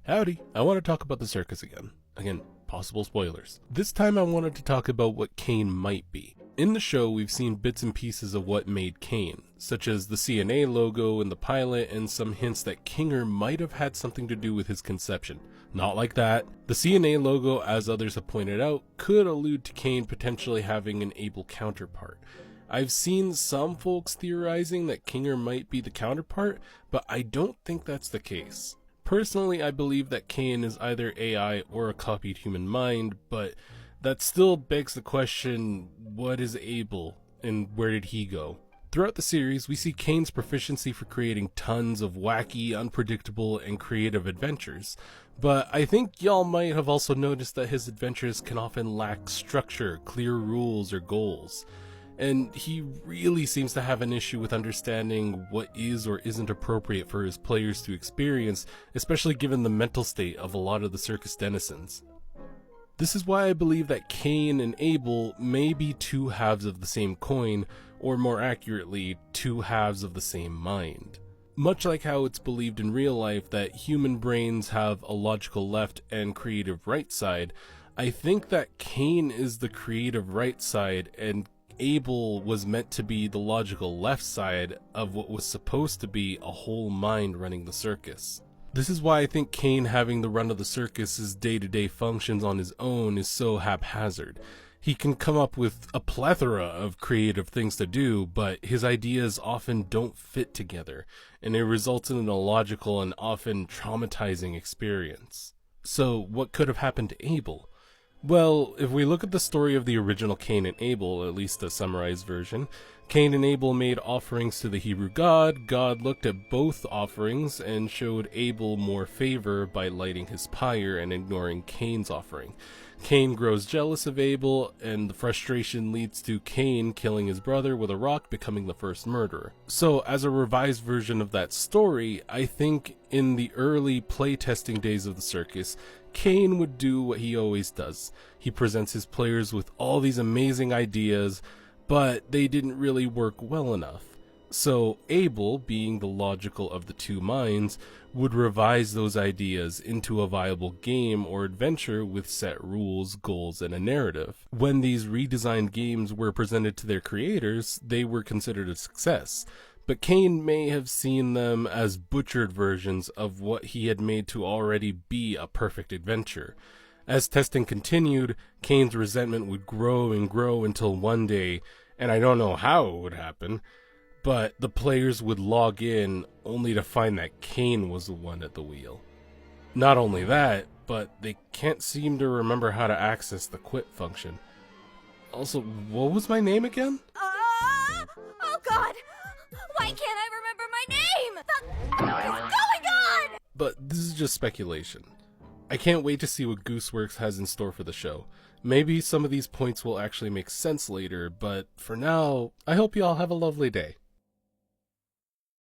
Howdy, I want to talk about the circus again. Again, possible spoilers. This time I wanted to talk about what Cain might be. In the show, we've seen bits and pieces of what made Cain, such as the CNA logo in the pilot and some hints that Kinger might have had something to do with his conception. Not like that. The CNA logo, as others have pointed out, could allude to Cain potentially having an Abel counterpart. I've seen some folks theorizing that Kinger might be the counterpart, but I don't think that's the case. Personally, I believe that Cain is either AI or a copied human mind, but that still begs the question, what is Abel and where did he go? Throughout the series, we see Cain's proficiency for creating tons of wacky, unpredictable, and creative adventures, but I think y'all might have also noticed that his adventures can often lack structure, clear rules, or goals. And he really seems to have an issue with understanding what is or isn't appropriate for his players to experience, especially given the mental state of a lot of the circus denizens. This is why I believe that Cain and Abel may be two halves of the same coin, or more accurately, two halves of the same mind. Much like how it's believed in real life that human brains have a logical left and creative right side, I think that Cain is the creative right side and Abel was meant to be the logical left side of what was supposed to be a whole mind running the circus. This is why I think Cain having the run of the circus's day-to-day functions on his own is so haphazard. He can come up with a plethora of creative things to do, but his ideas often don't fit together, and it results in an illogical and often traumatizing experience. So what could have happened to Abel? Well, if we look at the story of the original Cain and Abel, at least the summarized version, Cain and Abel made offerings to the Hebrew God. God looked at both offerings and showed Abel more favor by lighting his pyre and ignoring Cain's offering. Cain grows jealous of Abel, and the frustration leads to Cain killing his brother with a rock, becoming the first murderer. So, as a revised version of that story, I think in the early playtesting days of the circus, Cain would do what he always does. He presents his players with all these amazing ideas, but they didn't really work well enough. So Abel, being the logical of the two minds, would revise those ideas into a viable game or adventure with set rules, goals, and a narrative. When these redesigned games were presented to their creators, they were considered a success. But Cain may have seen them as butchered versions of what he had made to already be a perfect adventure. As testing continued, Cain's resentment would grow and grow until one day, and I don't know how it would happen, but the players would log in only to find that Cain was the one at the wheel. Not only that, but they can't seem to remember how to access the quit function. Also, what was my name again? Oh God! Why can't I remember my name? What is going on? But this is just speculation. I can't wait to see what Gooseworks has in store for the show. Maybe some of these points will actually make sense later, but for now, I hope you all have a lovely day.